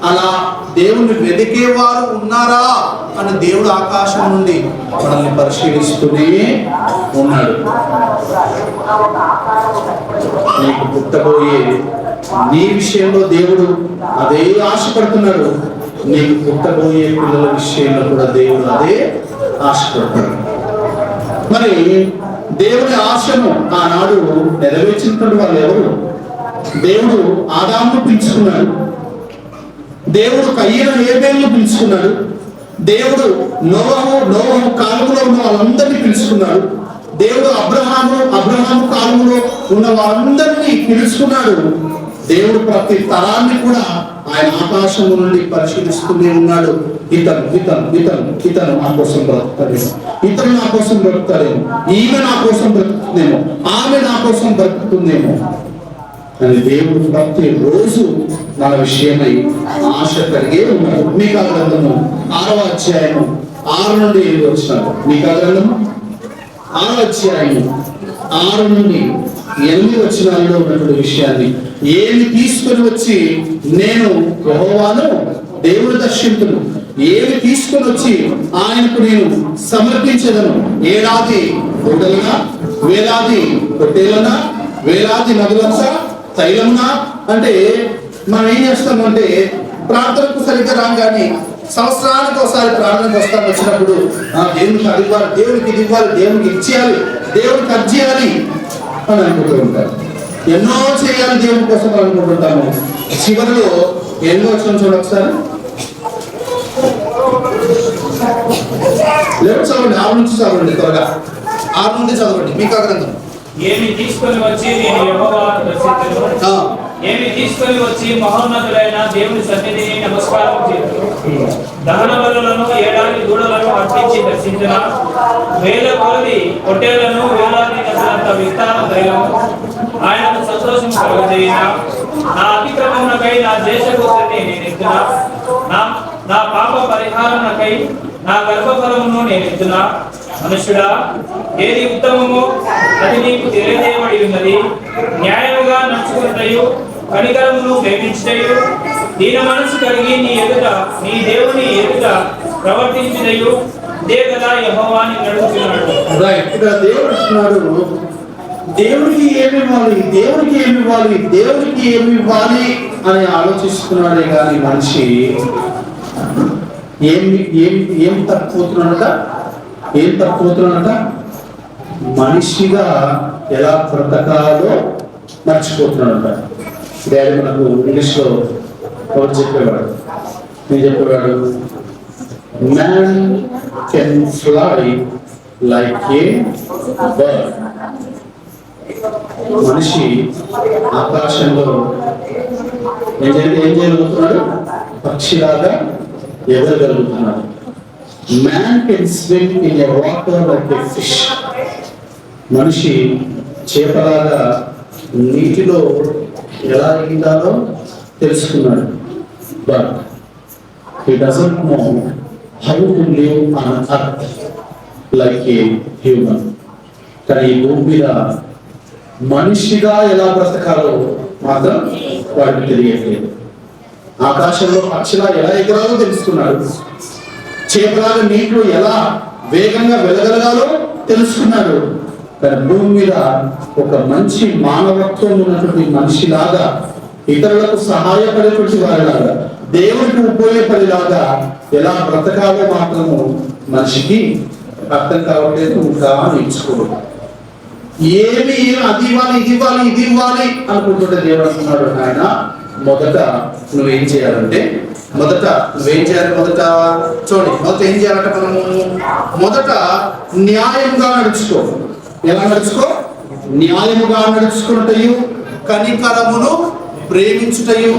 అలా దేవుణ్ణి వెతికేవారు ఉన్నారా అని దేవుడు ఆకాశం నుండి మనల్ని పరిశీలిస్తూనే ఉన్నాడు. నీకు పుట్టబోయే నీ విషయంలో దేవుడు అదే ఆశపడుతున్నాడు. నీకు పుట్టబోయే పిల్లల విషయంలో కూడా దేవుడు అదే ఆశపడతాడు. మరి దేవుని ఆశను ఆనాడు నెరవేర్చినటువంటి వాళ్ళు ఎవరు? దేవుడు ఆదామును పిలుచుకున్నాడు, దేవుడు కయ్యను హేబేలును పిలుచుకున్నాడు, దేవుడు నోవహు కాలంలో ఉన్న వాళ్ళందరినీ పిలుచుకున్నాడు, దేవుడు అబ్రహాము కాలంలో ఉన్న వాళ్ళందరినీ పిలుచుకున్నాడు. దేవుడు ప్రతి తరాన్ని కూడా ఆయన ఆకాశం నుండి పరిశీలిస్తూనే ఉన్నాడు. ఇతను నా కోసం బ్రతుకుతాడేమో, ఇతను నా కోసం బ్రతుకుతాడేమో, ఈమె నా కోసం బ్రతుకుతుందేమో, ఆమె నా కోసం బ్రతుకుతుందేమో అని దేవుడు ప్రతి రోజు మన విషయమై ఆశ కలిగే ఉన్నాడు. మీకా గ్రంథము 6వ అధ్యాయము 6 నుండి 7 వచ్చినాడు. మీకా గ్రంథము 6వ అధ్యాయము 6 నుండి 8 వచనాల్లో ఉన్నటువంటి విషయాన్ని ఏమి తీసుకొని వచ్చి నేను యెహోవాను దేవుని దర్శించును, ఏమి తీసుకొని వచ్చి ఆయనకు నేను సమర్పించదను. ఏడాది గొడ్డలనా, వేలాది పొట్టేలనా, వేలాది నదులంతా తైలమునా. అంటే మనం ఏం చేస్తామంటే ప్రార్థనకు సరిగ్గా రాగానే సంవత్సరానికి ఒకసారి ప్రార్థనకు వచ్చినప్పుడు దేవునికి అది ఇవ్వాలి, దేవునికి ఇది ఇవ్వాలి, దేవునికి ఇచ్చేయాలి, దేవునికి అది చేయాలి అని అనుకుంటూ ఉంటారు. ఎన్నో చేయాలి దేవుని కోసం అనుకుంటుంటాము. చివరిలో ఎన్నో వచ్చిన చూడ ఒకసారి లేదు చదవండి, 6 నుంచి చదవండి, త్వరగా 6 నుండి చదవండి. మీకా గ్రంథం. ఏమి తీసుకొని వచ్చి నేను యెహోవాను దర్శించును, ఏమి తీసుకొని వచ్చి మహోన్నతులైన దేవుని సన్నిధిని నమస్కారం చేతును, దహన బలులను ఏడాది దూడలను అర్పించి దర్శించిన, వేల కొలది పొట్టేలను వేలాది నదులంత విస్తార తైలము ఆయనకు సంతోషం కలుగజేయిన, నా అతిక్రమమునకై నా దేశగోత్రాన్ని నేను ఎత్తున, నా పాప పరిహారమునకై నా గర్భఫలమును నేను ఎత్తునా? మనుష్యుడా, ఏది ఉత్తమమో అది నీకు తెలియజేయబడి ఉన్నది. న్యాయముగా నడుచుకున్నటయు, కనికరమును ప్రేమించుటయు, దీన మనసు కలిగి నీ ఎదుట నీ దేవుని ఎదుట ప్రవర్తించుటయు, ఇదే కదా యెహోవాని నడుచుకున్నాడు. రైట్. ఇక్కడ దేవుడు అంటున్నాడు, దేవుడికి ఏమి ఇవ్వాలి, దేవుడికి ఏమి ఇవ్వాలి, దేవుడికి ఏమి ఇవ్వాలి అని ఆలోచిస్తున్నాడే కానీ మనిషి ఏం తప్పిపోతున్నాడట, మనిషిగా ఎలా బ్రతకాలో మర్చిపోతున్నాడట. డాడీ మనకు ఇంగ్లీష్లో ఒకటి చెప్పేవాడు, నేను చెప్పేవాడు, man can fly like a bird. మనిషి ఆకాశంలో ఏం చేయగలుగుతున్నాడు? పక్షిలాగా ఎగరగలుగుతున్నాడు. Man can swim in a water like a fish. మనిషి చేపలాగా నీటిలో ఎలా ఈదాలో తెలుసుకున్నాడు. But he doesn't know how to live on earth like a human. కానీ ఈ భూమి మీద మనిషిగా ఎలా బ్రతకాలో మాత్రం వాడికి తెలియట్లేదు. ఆకాశంలో పక్షిలా ఎలా ఎగరాలో తెలుసుకున్నాడు. చేపలాగా నీటిలో ఎలా వేగంగా వెళ్ళగలగాలో తెలుసుకున్నాడు. కానీ భూమి మీద ఒక మంచి మానవత్వం ఉన్నటువంటి మనిషిలాగా, ఇతరులకు సహాయపడేటువంటి వారిలాగా, దేవుడికి ఉపయోగపడేలాగా ఎలా బ్రతకాలో మాత్రము మనిషికి అర్థం కావట్లేదు. ఇంకా నేర్చుకోడు. ఏమి అది ఇవ్వాలి, ఇది ఇవ్వాలి అనుకుంటుంటే దేవుడు అంటున్నాడు, ఆయన మొదట నువ్వేం చేయాలి? మొదట ఏం చేయాలంటే మనము మొదట న్యాయంగా నడుచుకో. ఎలా నడుచుకో? న్యాయముగా నడుచుకుంటయు, కనికరమును ప్రేమించుటయు,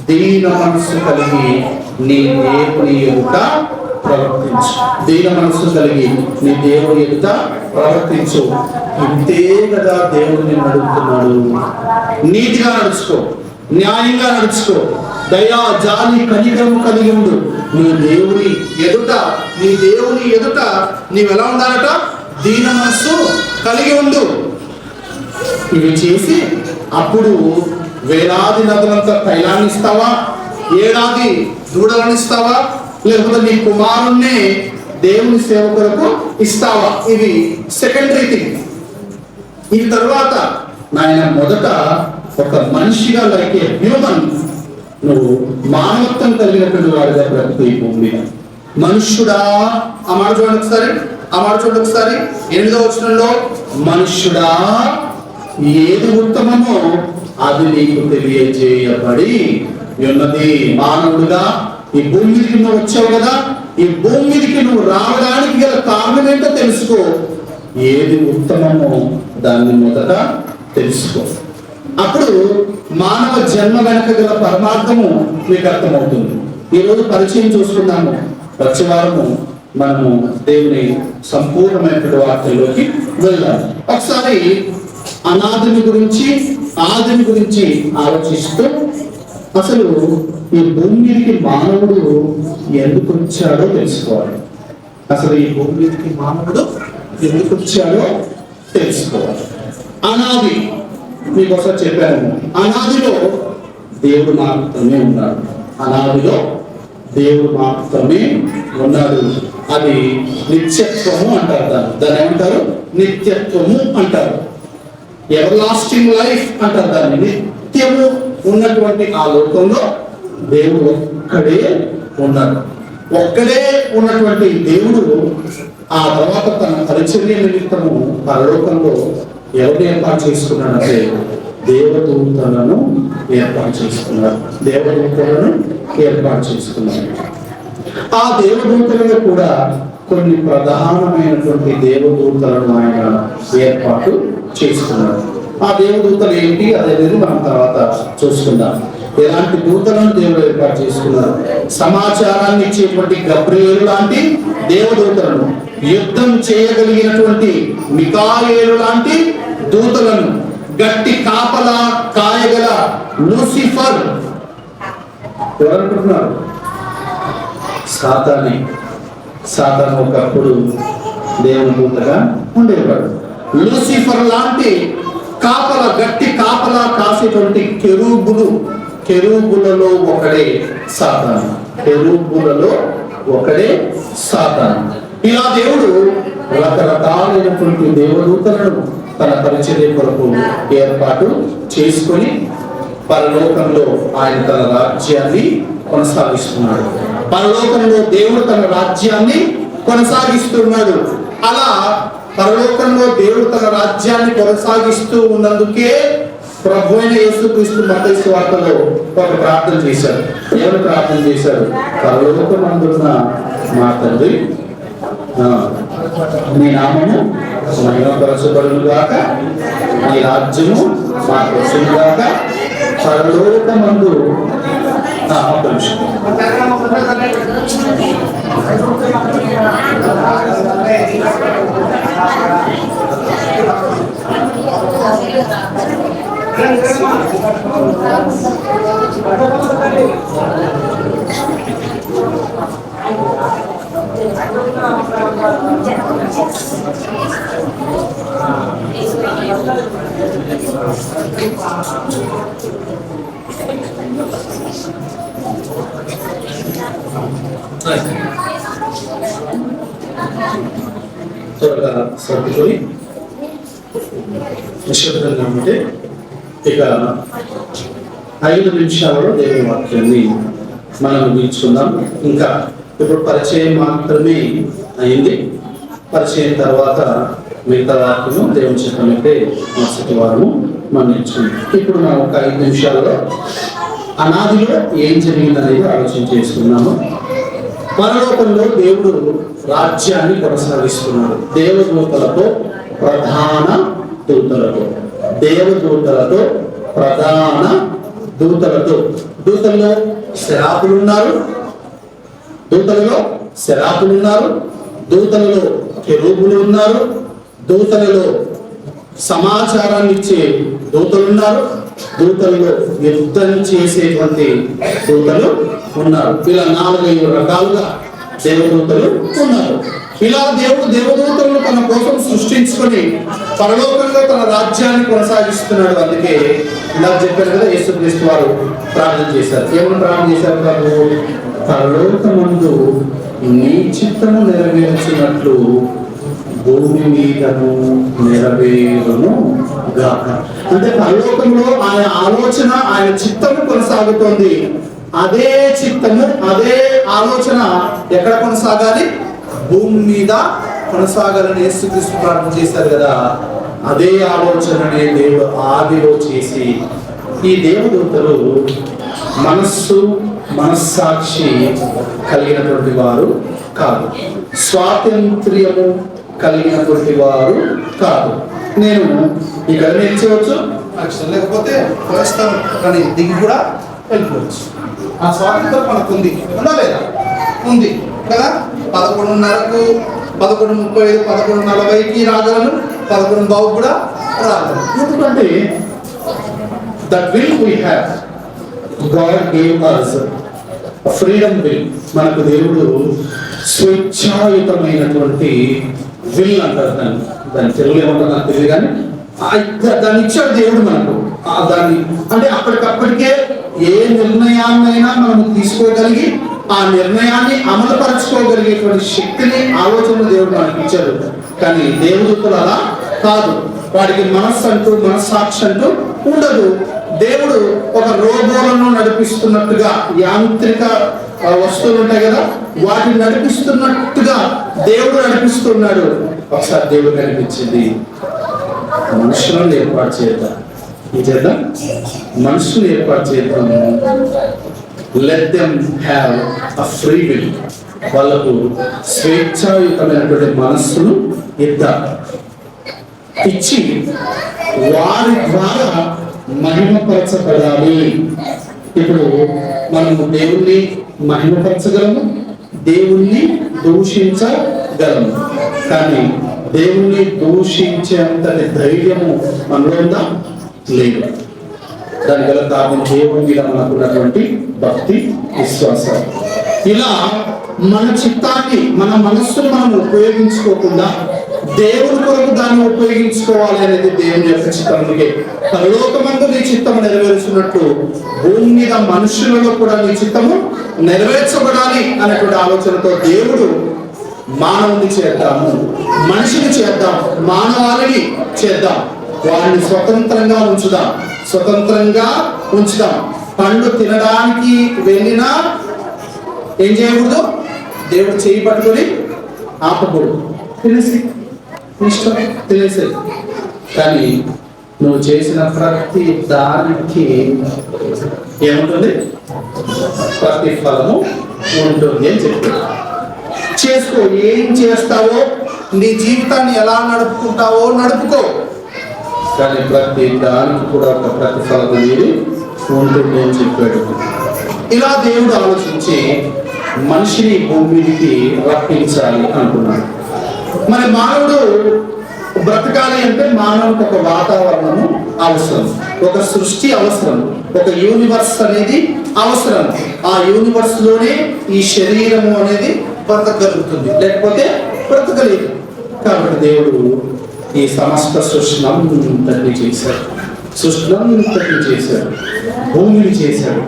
దీన మనస్సు కలిగి నీ దేవుని ఎదుట ప్రవర్తించు. ఇంతే కదా దేవుడు నిన్ను అడుగుతున్నాడు. నీతిగా నడుచుకో, న్యాయంగా నడుచుకో, దయా జాలి కనికరము కలిగి ఉండు. నీ దేవుని ఎదుట నీవు ఎలా ఉండాలట? దీన మనస్సు కలిగి ఉండు. ఇవి చేసి అప్పుడు వేలాది నదులంతా తైలాన్ని ఇస్తావా, ఏడాది దూడలను ఇస్తావా, లేకపోతే నీ కుమారుణ్ణి దేవుని సేవకులకు ఇస్తావా? ఇది సెకండరీ థింగ్. ఈ తర్వాత నాయన మొదట ఒక మనిషిగా లైక్ ఏ హ్యూమన్ నువ్వు మానవత్వం కలిగినటువంటి వాడిగా బ్రతుకు ఈ భూమి మీద. మనుష్యుడా, ఆ మాట చూడండి ఒకసారి 8వ వచనంలో, మనుష్యుడా ఏది ఉత్తమమో అది నీకు తెలియజేయబడి ఉన్నది. మానవుడుగా ఈ భూమి మీదకి నువ్వు వచ్చావు కదా, ఈ భూమి మీదకి నువ్వు రావడానికి గల కారణం ఏంటో తెలుసుకో. ఏది ఉత్తమమో దాన్ని మొదట తెలుసుకో. అప్పుడు మానవ జన్మ వెనక గల పరమార్థము మీకు అర్థమవుతుంది. ఈరోజు పరిచయం చూసుకున్నాము. వచ్చే వారము మనము దేవుని సంపూర్ణమైనటువంటి వార్తల్లోకి వెళ్దాం. ఒకసారి అనాదిని గురించి ఆలోచిస్తూ అసలు ఈ భూమి మీదకి మానవుడు ఎందుకు వచ్చాడో తెలుసుకోవాలి. అనాది మీకు ఒకసారి చెప్పాను. అనాదిలో దేవుడు మాత్రమే ఉన్నాడు. అది నిత్యత్వము అంటారు. దాన్ని ఏమంటారు? నిత్యత్వము అంటారు. ఎవర్ లాస్టింగ్ లైఫ్ అంటారు దాన్ని. నిత్యము ఉన్నటువంటి ఆ లోకంలో దేవుడు ఒక్కడే ఉన్నటువంటి దేవుడు ఆ తర్వాత తన పరిచర్య నిమిత్తము పరలోకంలో ఎవరిని ఏర్పాటు చేసుకున్నాడంటే దేవదూతలను ఏర్పాటు చేసుకున్నారు. ఆ దేవదూతలలో కూడా కొన్ని ప్రధానమైనటువంటి దేవదూతలను ఆయన ఏర్పాటు చేసుకున్నాడు. ఆ దేవదూతలు ఏంటి అనేది మనం తర్వాత చూసుకుందాం. ఎలాంటి దూతలను దేవుడు ఏర్పాటు చేసుకున్నారు? సమాచారాన్ని ఇచ్చేటువంటి గబ్రియేలు లాంటి దేవదూతలను, యుద్ధం చేయగలిగినటువంటి మికాయేలు లాంటి దూతలను, గట్టి కాపలా కాయగల లూసిఫర్. ఎవరనుకుంటున్నారు? సాతాను ఒకప్పుడు దేవుని దూతగా ఉండేవాడు. లూసిఫర్ లాంటి గట్టి కాపలా కాసేటువంటి కెరూబులలో ఒకడే సాతాను. ఇలా దేవుడు రకరకాలైనటువంటి దేవదూతలను తన పరిచర్య కొరకు ఏర్పాటు చేసుకొని పరలోకంలో ఆయన తన రాజ్యాన్ని కొనసాగిస్తున్నాడు. దేవుడు తన రాజ్యాన్ని కొనసాగిస్తున్నాడు. అలా పరలోకంలో దేవుడు తన రాజ్యాన్ని కొనసాగిస్తూ ఉన్నందుకే ప్రభు అయిన యేసుక్రీస్తు మత్తయి సువార్తలో ఒక ప్రార్థన చేశారు. ఎవరు ప్రార్థన చేశారు? పరలోకమందున్న మా తండ్రి, నీ నామము మహిమపరచబడును గాక, నీ రాజ్యము మాకు వచ్చును గాక, పరలోకమందు త్వరగా సర్దుకొని నిశ్శబ్దంగా ఉంటే ఇక 5 నిమిషాలలో దేవుని వాక్యాన్ని మనం ముగించుకుందాం. ఇంకా ఇప్పుడు పరిచయం మాత్రమే అయింది. పరిచయం తర్వాత మిగతా వాక్యము దేవుని చిత్తమైతే మరుసటి వారము మనం నేర్చుకుందాం. ఇప్పుడు మనం ఒక 5 నిమిషాలలో అనాదిలో ఏం జరిగిందనేది ఆలోచన చేసుకున్నాము. పరలోకంలో దేవుడు రాజ్యాన్ని కొనసాగిస్తున్నాడు. దేవదూతలతో ప్రధాన దూతలతో దూతల్లో శరాపులు ఉన్నారు, దూతలలో కెరూబులు ఉన్నారు, దూతలలో సమాచారాన్ని ఇచ్చే దూతలున్నారు, దూతలలో యుద్ధం చేసేటువంటి దూతలు ఉన్నారు. ఇలా 4-5 రకాలుగా దేవదూతలు ఉన్నారు. ఇలా దేవుడు దేవదూతలను తన కోసం సృష్టించుకొని పరలోకంలో తన రాజ్యాన్ని కొనసాగిస్తున్నాడు. అందుకే ఇలా చెప్పారు కదా, యేసుక్రీస్తు వారు ప్రార్థన చేశారు. ఏమని ప్రార్థన చేశారు? పరలోకమందు నీ చిత్తము నెరవేర్చినట్లు భూమి మీదను నెరవేరును గాక. అంటే పరలోకంలో ఆయన ఆలోచన, ఆయన చిత్తము కొనసాగుతోంది. అదే చిత్తము, అదే ఆలోచన ఎక్కడ కొనసాగాలి? భూమి మీద కొనసాగాలని యేసుక్రీస్తు ప్రార్థన చేశారు కదా. అదే ఆలోచననే దేవుడు ఆదిలో చేసి, ఈ దేవదూతలు మనస్సాక్షి కలిగినటువంటి వారు కాదు, స్వాతంత్ర్యము కలిగినటువంటి వారు కాదు. నేను ఇక్కడ నేర్చుకోవచ్చు, లేకపోతే ప్రస్తుతం కానీ దిగి కూడా వెళ్ళిపోవచ్చు. ఆ స్వాతంత్రం మనకు ఉంది, ఉందా లేదా? ఉంది కదా. 11:30కు 11:35 11:40కి రాగలను, 11:15 కూడా రాగలను. ఎందుకంటే that will we have, God gave us a freedom will. మనకు దేవుడు స్వేచ్ఛాయుతమైనటువంటి విల్ అంటారు దాన్ని తెలుగులో ఏమంటారు నాకు తెలియదు, కానీ దాన్ని ఇచ్చాడు దేవుడు మనకు. దాన్ని అంటే అప్పటికప్పటికే ఏ నిర్ణయాన్నైనా మనం తీసుకోగలిగి ఆ నిర్ణయాన్ని అమలుపరచుకోగలిగేటువంటి శక్తిని, ఆలోచనలు దేవుడు మనకి ఇచ్చాడు. కానీ దేవదూతలు అలా కాదు. వాడికి మనస్సాక్షి అంటూ ఉండదు. దేవుడు ఒక రోబోలను నడిపిస్తున్నట్టుగా, యాంత్రిక వస్తువులు ఉంటాయి కదా, వాటిని నడిపిస్తున్నట్టుగా దేవుడు నడిపిస్తున్నాడు. ఒకసారి దేవుడు కనిపించింది, మనుషులను ఏర్పాటు చేద్దాం, మనుషులు ఏర్పాటు చేద్దాం. Let them have a free will. వాళ్ళకు స్వేచ్ఛాయుతమైనటువంటి మనస్సును ఇచ్చి వారి ద్వారా మహిమపరచబడాలి. ఇప్పుడు మనము దేవుణ్ణి మహిమపరచగలము, దేవుణ్ణి దూషించగలము. కానీ దేవుణ్ణి దూషించేంతటి ధైర్యము మనలో ఉందా? లేదు. దాని గల కారణం దేవుని మీద మనకున్నటువంటి భక్తి, విశ్వాసం. ఇలా మన చిత్తాన్ని, మన మనస్సును మనం ఉపయోగించుకోకుండా దేవుని కొరకు దాన్ని ఉపయోగించుకోవాలి అనేది దేవుని యొక్క చిత్తం. అందుకే పరలోకమందు నీ చిత్తము నెరవేర్చున్నట్టు భూమి మీద మనుషులలో కూడా నీ చిత్తము నెరవేర్చబడాలి అనేటువంటి ఆలోచనతో దేవుడు మానవుని చేద్దాము, మనిషిని చేద్దాం, మానవాళిని చేద్దాం, వారిని స్వతంత్రంగా ఉంచుదాం. పండు తినడానికి వెళ్ళినా ఏం చేయకూడదు, దేవుడు చేయి పట్టుకొని ఆపకూడదు, తినేసి. కానీ నువ్వు చేసిన ప్రతి దానికి ఏముంటుంది, ప్రతిఫలము ఉంటుంది అని చెప్పాడు. చేసుకో, ఏం చేస్తావో, నీ జీవితాన్ని ఎలా నడుపుకుంటావో నడుపుకో, కానీ ప్రతి దానికి కూడా ఒక ప్రతిఫలం అనేది ఉంటుంది అని చెప్పాడు. ఇలా దేవుడు ఆలోచించి మనిషిని భూమి మీదకి రప్పించాలి అనుకున్నాడు. మరి మానవుడు బ్రతకాలి అంటే మానవుడికి ఒక వాతావరణము అవసరం, ఒక సృష్టి అవసరం, ఒక యూనివర్స్ అనేది అవసరం. ఆ యూనివర్స్ లోనే ఈ శరీరము అనేది బ్రతకగలుగుతుంది, లేకపోతే బ్రతకలేదు. కాబట్టి దేవుడు ఈ సమస్త సృష్టినంతటిని చేశాడు, భూమిని చేశాడు.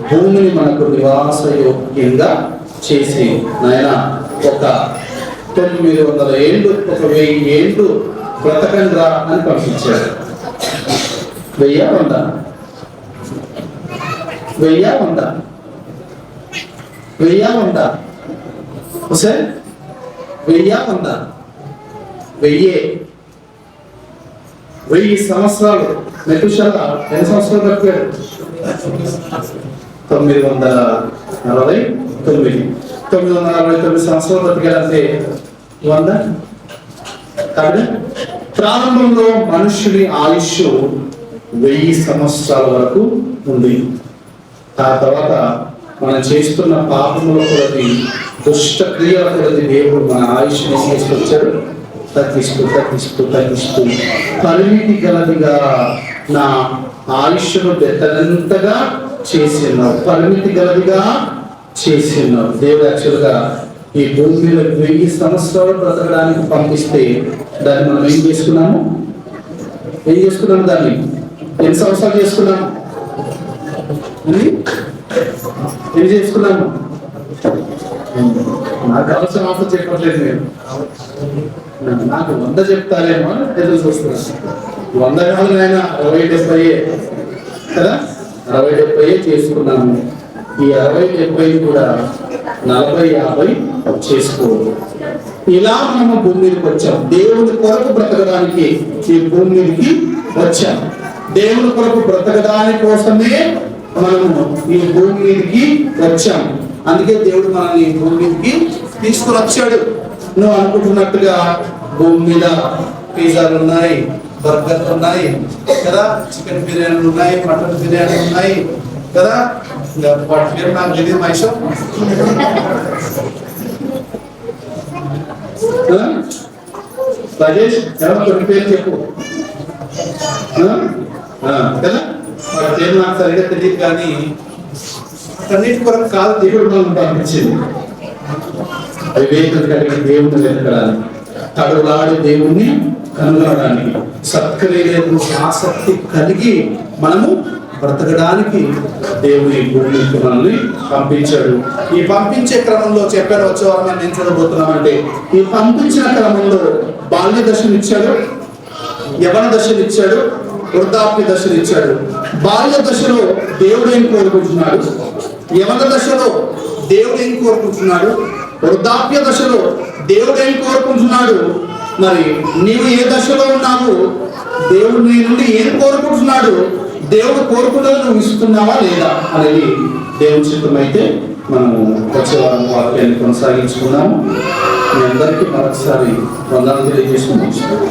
భూమిని మనకు నివాసయోగ్యంగా చేసి నాయన ఒక 900 ఏళ్ళు, ఒక 1000 ఏళ్ళు బ్రతకండి రా అని పంపించాడు. 1000 సంవత్సరాలు. మెతుషల ఎన్ని సంవత్సరాలు బ్రతికాడు? 949 సంవత్సరాలు బ్రతికాడంటే 100. కాబట్టి ప్రారంభంలో మనుషుని ఆయుష్ 1000 సంవత్సరాల వరకు ఉంది. ఆ తర్వాత మనం చేస్తున్న పాపముల కొలది, దుష్ట క్రియల కొలది దేవుడు మన ఆయుష్ని తీసుకొచ్చాడు. తగ్గిస్తూ పరిమితి గలదిగా నా ఆయుష్ను బెత్తనంతగా చేసినావు, పరిమితి గలదిగా చేసినావు. దేవుడు యాక్చువల్గా ఈ భూమి మీద 1000 సంవత్సరాలు బ్రతకడానికి పంపిస్తే దాన్ని మనం ఏం చేసుకున్నాము? దాన్ని ఎన్ని సంవత్సరాలు చేసుకున్నాము? ఏం చేసుకున్నాము? నాకు అవసరం అవసరం చెప్పట్లేదు, నేను నాకు 100 చెప్తారేమో అని ఎదురు చూస్తున్నాను. 100 కాదు నాయన, 60-70 కదా, 60-70 చేసుకున్నాము. ఈ 60-70 కూడా 40-50 చేసుకోవాలి. ఇలా మనము భూమి మీదకి వచ్చాం. దేవుని కొరకు బ్రతకడానికి ఈ భూమి మీదకి వచ్చాం. దేవుని కొరకు బ్రతకడానికి కోసమే మనము ఈ భూమి మీదకి వచ్చాం. అందుకే దేవుడు మనల్ని ఈ భూమి మీదకి తీసుకుని వచ్చాడు. నువ్వు అనుకుంటున్నట్టుగా భూమి మీద పిజ్జాలు ఉన్నాయి, బర్గర్లు ఉన్నాయి కదా, చికెన్ బిర్యానీలు ఉన్నాయి, మటన్ బిర్యానీలు ఉన్నాయి కదా. వాటి పేరు నాకు తెలియదు మైషో. రాజేష్ ఎవరో కొన్ని పేరు చెప్పు కదా. వాటి పేరు నాకు సరిగ్గా తెలియదు, కానీ అన్నిటి కొరకు కాదు దేవుడు మనం పంపించింది. వివేకం కలిగిన దేవుడిని వెతకడానికి, తడులాడి దేవుణ్ణి కనుగొనడానికి, సత్క్రియలకు ఆసక్తి కలిగి మనము బ్రతకడానికి దేవుని భూమికి మనల్ని పంపించాడు. ఈ పంపించే క్రమంలో చెప్పాను, వచ్చే వారం నేను చూడబోతున్నామంటే ఈ పంపించిన క్రమంలో బాల్య దశనిచ్చాడు, యవన దశనిచ్చాడు, వృద్ధాప్య దశనిచ్చాడు. బాల్య దశలో దేవుడు ఏం కోరుకుంటున్నాడు, యవన దశలో దేవుడు ఏం కోరుకుంటున్నాడు, వృద్ధాప్య దశలో దేవుడు ఏం కోరుకుంటున్నాడు. మరి నీవు ఏ దశలో ఉన్నావు, దేవుడు నీ నుండి ఏం కోరుకుంటున్నాడు, దేవుడు కోరుకున్నది నువ్వు ఇస్తున్నావా లేదా అనేది దేవుని చిత్తం. అయితే మనము వచ్చే వారం వాక్యాన్ని కొనసాగించుకున్నాము. మీ అందరికీ మరొకసారి వందనాలు తెలియజేసుకుంటున్నాము.